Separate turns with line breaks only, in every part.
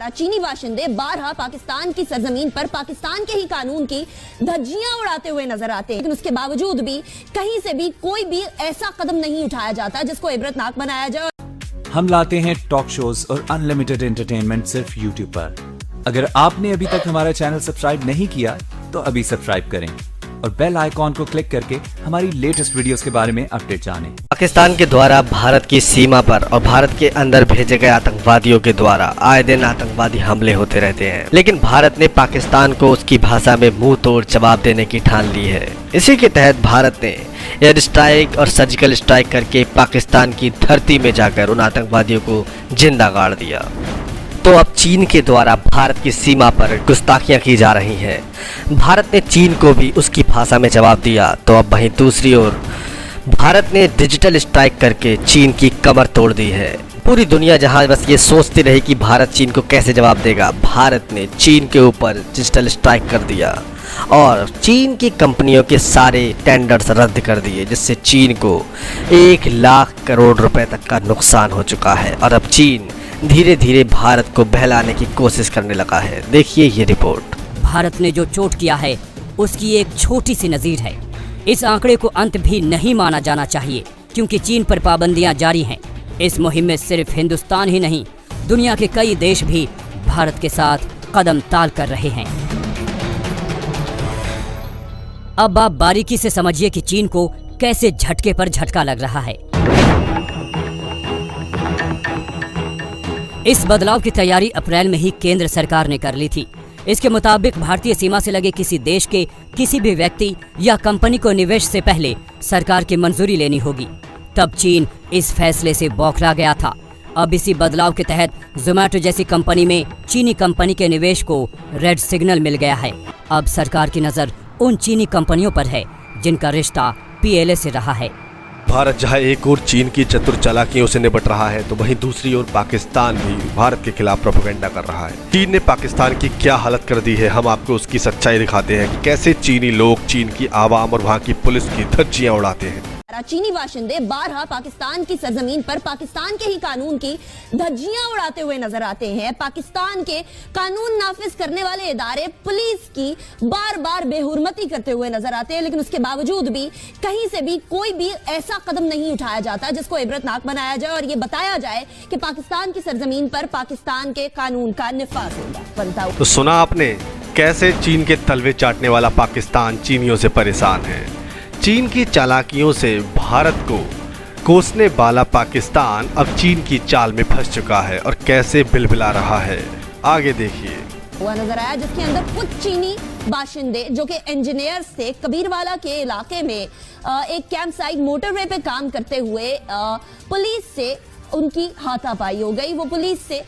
चीनी बाशिंदे बारहा पाकिस्तान की सरजमीन पर पाकिस्तान के ही कानून की धज्जियां उड़ाते हुए नजर आते हैं, लेकिन उसके बावजूद भी कहीं से भी कोई भी ऐसा कदम नहीं उठाया जाता जिसको इबरतनाक बनाया जाए।
हम लाते हैं टॉक शोज और अनलिमिटेड एंटरटेनमेंट सिर्फ यूट्यूब पर। अगर आपने अभी तक हमारा चैनल सब्सक्राइब नहीं किया तो अभी सब्सक्राइब करें और बेल आइकॉन को क्लिक करके हमारी लेटेस्ट वीडियोस के बारे में अपडेट जानें।
पाकिस्तान के द्वारा भारत की सीमा पर और भारत के अंदर भेजे गए आतंकवादियों के द्वारा आए दिन आतंकवादी हमले होते रहते हैं, लेकिन भारत ने पाकिस्तान को उसकी भाषा में मुंह तोड़ जवाब देने की ठान ली है। इसी के तहत भारत ने एयर स्ट्राइक और सर्जिकल स्ट्राइक करके पाकिस्तान की धरती में जाकर उन आतंकवादियों को जिंदा गाड़ दिया। तो अब चीन के द्वारा भारत की सीमा पर गुस्ताखियां की जा रही हैं। भारत ने चीन को भी उसकी भाषा में जवाब दिया। तो अब वहीं दूसरी ओर भारत ने डिजिटल स्ट्राइक करके चीन की कमर तोड़ दी है। पूरी दुनिया जहां बस ये सोचती रही कि भारत चीन को कैसे जवाब देगा, भारत ने चीन के ऊपर डिजिटल स्ट्राइक कर दिया और चीन की कंपनियों के सारे टेंडर्स रद्द कर दिए, जिससे चीन को 1 लाख करोड़ रुपए तक का नुकसान हो चुका है। और अब चीन धीरे धीरे भारत को बहलाने की कोशिश करने लगा है। देखिए ये रिपोर्ट।
भारत ने जो चोट किया है उसकी एक छोटी सी नज़ीर है। इस आंकड़े को अंत भी नहीं माना जाना चाहिए, क्योंकि चीन पर पाबंदियां जारी हैं। इस मुहिम में सिर्फ हिंदुस्तान ही नहीं, दुनिया के कई देश भी भारत के साथ कदम ताल कर रहे हैं। अब आप बारीकी से समझिए कि चीन को कैसे झटके पर झटका लग रहा है। इस बदलाव की तैयारी अप्रैल में ही केंद्र सरकार ने कर ली थी। इसके मुताबिक भारतीय सीमा से लगे किसी देश के किसी भी व्यक्ति या कंपनी को निवेश से पहले सरकार की मंजूरी लेनी होगी। तब चीन इस फैसले से बौखला गया था। अब इसी बदलाव के तहत जोमैटो जैसी कंपनी में चीनी कंपनी के निवेश को रेड सिग्नल मिल गया है। अब सरकार की नज़र उन चीनी कंपनियों पर है जिनका रिश्ता पीएलए से रहा है।
भारत जहां एक और चीन की चतुर चालाकियों से निपट रहा है, तो वहीं दूसरी ओर पाकिस्तान भी भारत के खिलाफ प्रोपेगेंडा कर रहा है। चीन ने पाकिस्तान की क्या हालत कर दी है, हम आपको उसकी सच्चाई दिखाते हैं कि कैसे चीनी लोग चीन की आवाम और वहां की पुलिस की धज्जियां उड़ाते हैं।
चीनी बाशिंदे बारहा पाकिस्तान की सरजमीन पर पाकिस्तान के ही कानून की धज्जियां उड़ाते हुए नजर आते हैं। पाकिस्तान के कानून नाफिज करने वाले इदारे पुलिस की बार बार बेहुरमती करते हुए नजर आते हैं, लेकिन उसके बावजूद भी कहीं से भी कोई भी ऐसा कदम नहीं उठाया जाता जिसको इबरतनाक बनाया जाए और ये बताया जाए कि पाकिस्तान की सरजमीन पर पाकिस्तान के कानून का निफाज होगा।
तो सुना आपने कैसे चीन के तलवे चाटने वाला पाकिस्तान चीनियों से परेशान है। चीन की चालाकियों से भारत को कोसने वाला पाकिस्तान अब चीन की चाल में फंस चुका है और कैसे बिलबिला रहा है, आगे देखिए।
हुआ नजर आया जिसके अंदर कुछ चीनी बाशिंदे जो कि इंजीनियर्स थे, कबीरवाला के इलाके में एक कैंप साइट मोटरवे पे काम करते हुए पुलिस से उनकी हाथापाई हो गई। वो पुलिस से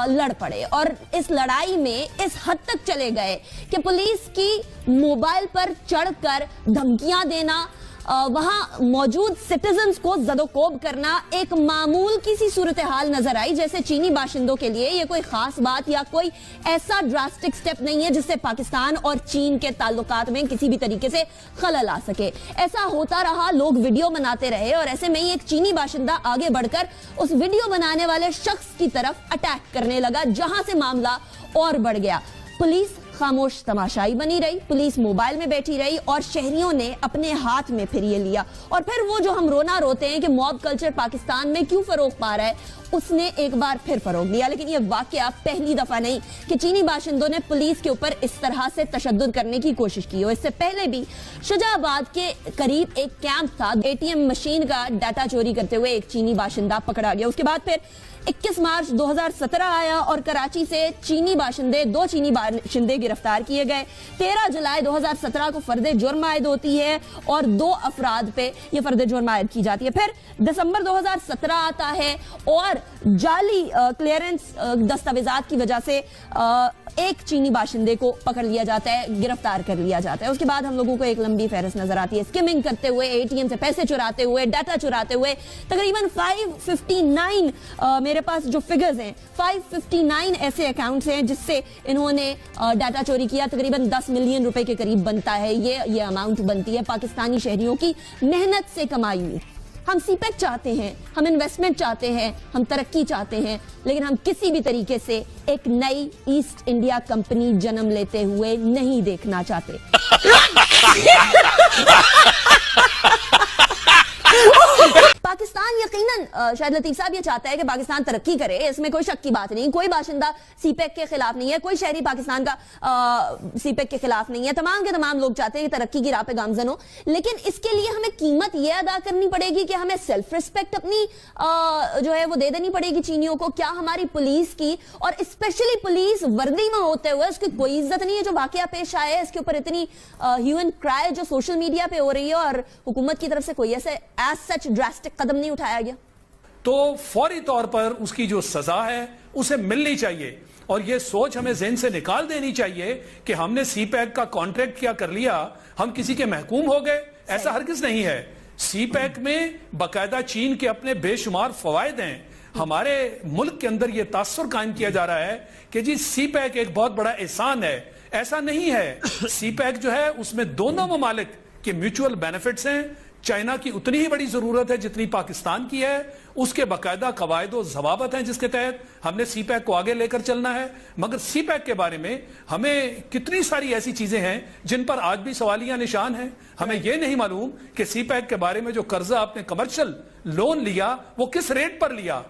लड़ पड़े और इस लड़ाई में इस हद तक चले गए कि पुलिस की मोबाइल पर चढ़कर धमकियां देना, वहां मौजूद सिटीजन्स को जदोकोब करना एक मामूल की सी सूरत हाल नजर आई। जैसे चीनी बाशिंदों के लिए ये कोई खास बात या कोई ऐसा ड्रास्टिक स्टेप नहीं है जिससे पाकिस्तान और चीन के ताल्लुकात में किसी भी तरीके से खलल आ सके। ऐसा होता रहा, लोग वीडियो बनाते रहे और ऐसे में ही एक चीनी बाशिंदा आगे बढ़कर उस वीडियो बनाने वाले शख्स की तरफ अटैक करने लगा, जहां से मामला और बढ़ गया। पुलिस खामोश तमाशाई बनी रही, पुलिस मोबाइल में बैठी रही और शहरियों ने अपने हाथ में फिर ये लिया। और फिर वो जो हम रोना रोते हैं कि मॉब कल्चर पाकिस्तान में क्यों फरोग पा रहा है, उसने एक बार फिर फरोग लिया। लेकिन ये वाकया पहली दफा नहीं कि चीनी बाशिंदों ने पुलिस के ऊपर इस तरह से तशद्दुद करने की कोशिश की हो। इससे पहले भी शुजाबाद के करीब एक कैंप था, एटीएम मशीन का डाटा चोरी करते हुए एक चीनी बाशिंदा पकड़ा गया। उसके बाद फिर 21 मार्च 2017 आया और कराची से दो चीनी बाशिंदे गिरफ्तार किए गए। 13 जुलाई 2017 को फर्द जुर्म आयद होती है और 2 अफराद पे ये फर्द जुर्म आयद की जाती है। फिर दिसंबर 2017 आता है और जाली क्लियरेंस दस्तावेजात की वजह से एक चीनी बाशिंदे को पकड़ लिया जाता है, गिरफ्तार कर लिया जाता है। उसके बाद हम लोगों को एक लंबी फहरिस्त नजर आती है, स्किमिंग करते हुए, एटीएम से पैसे चुराते हुए, डाटा चुराते हुए। तकरीबन 559 मेरे पास जो फिगर्स हैं, 559 ऐसे अकाउंट्स हैं जिससे इन्होंने डाटा चोरी किया। तकरीबन 10 मिलियन रुपए के करीब बनता है, ये अमाउंट बनती है पाकिस्तानी शहरियों की मेहनत से कमाई हुई। हम सीपेक चाहते हैं, हम इन्वेस्टमेंट चाहते हैं, हम तरक्की चाहते हैं, लेकिन हम किसी भी तरीके से एक नई ईस्ट इंडिया कंपनी जन्म लेते हुए नहीं देखना चाहते। पाकिस्तान यकीनन शायद लतीफ साहब ये चाहता है कि पाकिस्तान तरक्की करे, इसमें कोई शक की बात नहीं। कोई बाशिंदा सीपेक के खिलाफ नहीं है, कोई शहरी पाकिस्तान का सीपेक के खिलाफ नहीं है। तमाम के तमाम लोग चाहते हैं कि तरक्की की राह पे गामजन हो, लेकिन इसके लिए हमें कीमत यह अदा करनी पड़ेगी कि हमें सेल्फ रिस्पेक्ट अपनी जो है वो दे देनी पड़ेगी चीनियों को। क्या हमारी पुलिस की, और स्पेशली पुलिस वर्दी में होते हुए उसकी कोई इज्जत नहीं है? जो वाकया पेश आया है इसके ऊपर इतनी ह्यू एंड क्राई जो सोशल मीडिया पे हो रही है और हुकूमत की तरफ से कोई ऐसे एज सच ड्रास्टिक कदम नहीं उठाया गया,
तो फौरी तौर पर उसकी जो सजा है उसे मिलनी चाहिए। और यह सोच हमें ज़हन से निकाल देनी चाहिए कि हमने सीपैक का कॉन्ट्रैक्ट क्या कर लिया, हम किसी के महकूम हो गए, ऐसा हरगिज नहीं है। सीपैक में बाकायदा चीन के अपने बेशुमार फवायद हैं। हमारे मुल्क के अंदर यह तासुर कायम किया जा रहा है कि जी सीपैक एक बहुत बड़ा एहसान है। ऐसा नहीं है। सीपैक जो है उसमें दोनों ममालिक के म्यूचुअल बेनिफिट्स हैं। चाइना की उतनी ही बड़ी जरूरत है जितनी पाकिस्तान की है। उसके बाकायदा कवायद और जवाबत हैं जिसके तहत हमने सीपैक को आगे लेकर चलना है। मगर सीपैक के बारे में हमें कितनी सारी ऐसी चीजें हैं जिन पर आज भी सवालिया निशान है। हमें यह नहीं मालूम कि सीपैक के बारे में जो कर्जा आपने कमर्शियल लोन लिया वो किस रेट पर लिया,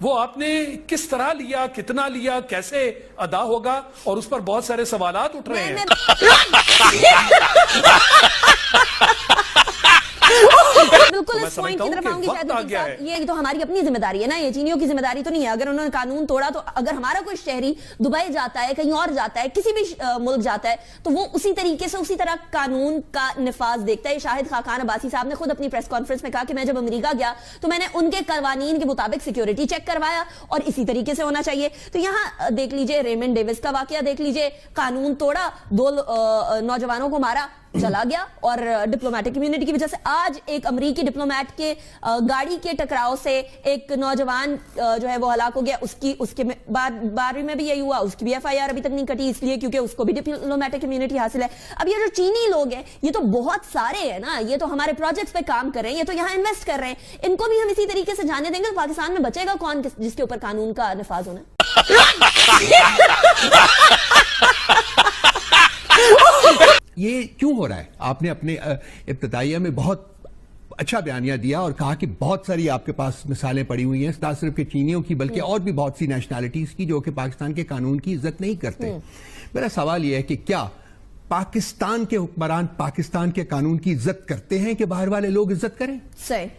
वो आपने किस तरह लिया, कितना लिया, कैसे अदा होगा, और उस पर बहुत सारे सवालात उठ रहे हैं।
बिल्कुल इस पॉइंट की तरफ आऊंगी शायद। ये तो हमारी अपनी जिम्मेदारी है ना, ये चीनियों की जिम्मेदारी तो नहीं है। अगर उन्होंने कानून तोड़ा तो अगर हमारा कोई शहरी दुबई जाता है, कहीं और जाता है, किसी भी मुल्क जाता है, तो वो उसी तरीके से उसी तरह कानून का निफाज देखता है। शाहिद खान अब्बासी साहब ने खुद अपनी प्रेस कॉन्फ्रेंस में कहा कि मैं जब अमेरिका गया तो मैंने उनके कवानीन के मुताबिक सिक्योरिटी चेक करवाया और इसी तरीके से होना चाहिए। तो यहां देख लीजिए रेमंड डेविस का वाकया देख लीजिए, कानून तोड़ा, 2 नौजवानों को मारा, चला गया, और डिप्लोमेटिक इम्यूनिटी की वजह से आज एक अमेरिकी डिप्लोमेट के गाड़ी के टकराव से एक नौजवान जो है वो हलाक हो गया। उसके बारे में भी यही हुआ, उसकी भी एफआईआर अभी तक नहीं कटी, इसलिए क्योंकि उसको भी डिप्लोमेटिक इम्यूनिटी हासिल है। अब ये जो चीनी लोग हैं ये तो बहुत सारे हैं ना, ये तो हमारे प्रोजेक्ट्स पे काम कर रहे हैं, ये तो यहाँ इन्वेस्ट कर रहे हैं, इनको भी हम इसी तरीके से जाने देंगे तो पाकिस्तान में बचेगा कौन जिसके ऊपर कानून का निफाज होना।
ये क्यों हो रहा है? आपने अपने इब्तिदाइया में बहुत अच्छा बयानिया दिया और कहा कि बहुत सारी आपके पास मिसालें पड़ी हुई हैं, ना सिर्फ के चीनियों की बल्कि और भी बहुत सी नेशनैलिटीज की जो कि पाकिस्तान के कानून की इज्जत नहीं करते। मेरा सवाल यह है कि क्या पाकिस्तान के हुक्मरान पाकिस्तान के कानून की इज्जत करते हैं कि बाहर वाले लोग इज्जत करें?
सही।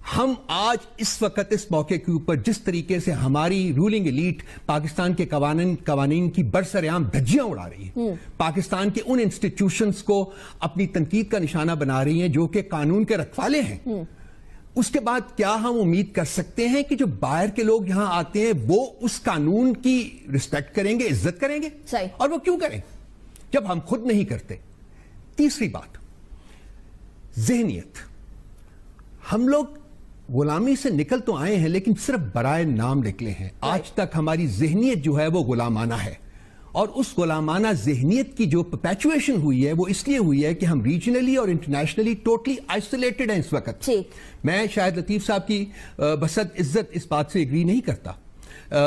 हम आज इस वक्त इस मौके के ऊपर जिस तरीके से हमारी रूलिंग एलीट पाकिस्तान के कवानीन की बरसरेआम धज्जियां उड़ा रही है, पाकिस्तान के उन इंस्टीट्यूशंस को अपनी तनकीद का निशाना बना रही हैं जो कि कानून के रखवाले हैं, उसके बाद क्या हम उम्मीद कर सकते हैं कि जो बाहर के लोग यहां आते हैं वो उस कानून की रिस्पेक्ट करेंगे, इज्जत करेंगे?
सही।
और वो क्यों करें जब हम खुद नहीं करते? तीसरी बात, ज़हनियत। हम लोग गुलामी से निकल तो आए हैं लेकिन सिर्फ बराए नाम निकले हैं। आज तक हमारी ज़हनियत जो है वो गुलामाना है, और उस गुलामाना ज़हनियत की जो परपेचुएशन हुई है वो इसलिए हुई है कि हम रीजनली और इंटरनेशनली टोटली आइसोलेटेड हैं इस वक्त। मैं शायद लतीफ साहब की बसद इज्जत इस बात से एग्री नहीं करता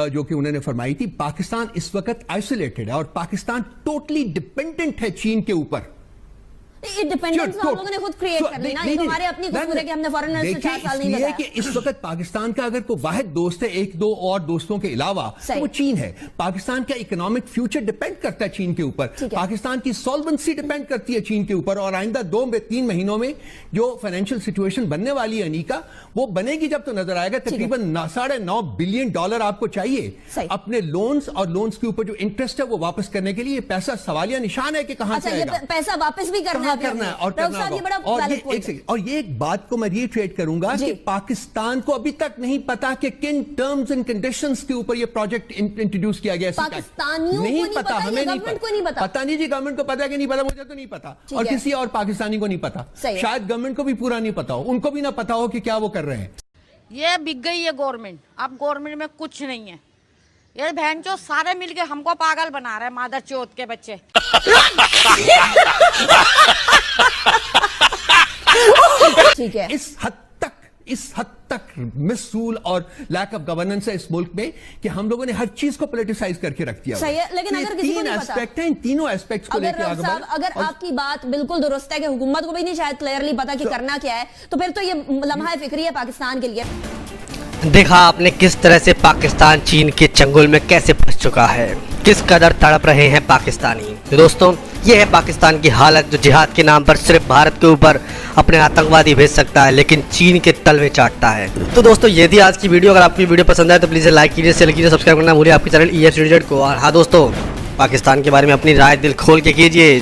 जो कि उन्होंने फरमाई थी। पाकिस्तान इस वक्त आइसोलेटेड है और पाकिस्तान टोटली डिपेंडेंट है चीन के ऊपर।
डिपेंडेंस हम लोगों ने खुद क्रिएट कर ली ना, ये तो हमारे अपनी कसूर है कि हमने फॉरेनर्स से 4 साल नहीं बताया।
कि इस वक्त पाकिस्तान का अगर कोई वाहिद दोस्त है 1-2 और दोस्तों के अलावा तो वो चीन है। पाकिस्तान का इकोनॉमिक फ्यूचर डिपेंड करता है चीन के ऊपर, पाकिस्तान की सॉल्वेंसी डिपेंड करती है चीन के ऊपर, और आइंदा 2-3 महीनों में जो फाइनेंशियल सिचुएशन बनने वाली है अनीका, वो बनेगी जब तो नजर आएगा। तकरीबन $9.5 बिलियन आपको चाहिए अपने लोन्स और लोन्स के ऊपर जो इंटरेस्ट है वो वापस करने के लिए। पैसा सवालिया निशान है कि कहां से आएगा,
पैसा वापस भी करना है
और ये एक बात को मैं रिट्रेट करूंगा कि पाकिस्तान को अभी तक नहीं पता कि किन टर्म्स एंड कंडीशंस के ऊपर ये प्रोजेक्ट इंट्रोड्यूस किया गया।
पाकिस्तानियों नहीं पता, हमें नहीं
पता नहीं जी, गवर्नमेंट को पता कि नहीं पता, मुझे तो नहीं पता और किसी और पाकिस्तानी को नहीं पता। शायद गवर्नमेंट को भी पूरा नहीं पता हो, उनको भी ना पता हो कि क्या वो कर रहे हैं।
ये बिक गई है गवर्नमेंट, अब गवर्नमेंट में कुछ नहीं है। ये बहन चो सारे मिलके हमको पागल बना रहे हैं, मादर चौथ के बच्चे।
ठीक है,
इस हद तक इस हद तक मिसरूल और लैक ऑफ गवर्नेंस है इस मुल्क में कि हम लोगों ने हर चीज को पॉलिटिसाइज करके रख दिया।
सही है, लेकिन अगर किसी को नहीं पता,
एस्पेक्ट हैं, इन तीनों एस्पेक्ट्स को लेकर आगे बढ़े।
अगर आपकी बात बिल्कुल दुरुस्त है कि हुकूमत को भी नहीं शायद क्लियरली पता कि करना क्या है, तो फिर तो ये लम्हा फिक्री है पाकिस्तान के लिए।
देखा आपने किस तरह से पाकिस्तान चीन के चंगुल में कैसे फंस चुका है, किस कदर तड़प रहे हैं पाकिस्तानी। तो दोस्तों ये है पाकिस्तान की हालत, जो जिहाद के नाम पर सिर्फ भारत के ऊपर अपने आतंकवादी भेज सकता है लेकिन चीन के तलवे चाटता है। तो दोस्तों ये थी आज की वीडियो। अगर आपकी वीडियो पसंद आए तो प्लीज़ लाइक कीजिए, शेयर कीजिए, सब्सक्राइब करना भूलिए आपके चैनल EFCZ को। और हाँ दोस्तों, पाकिस्तान के बारे में अपनी राय दिल खोल के कीजिए।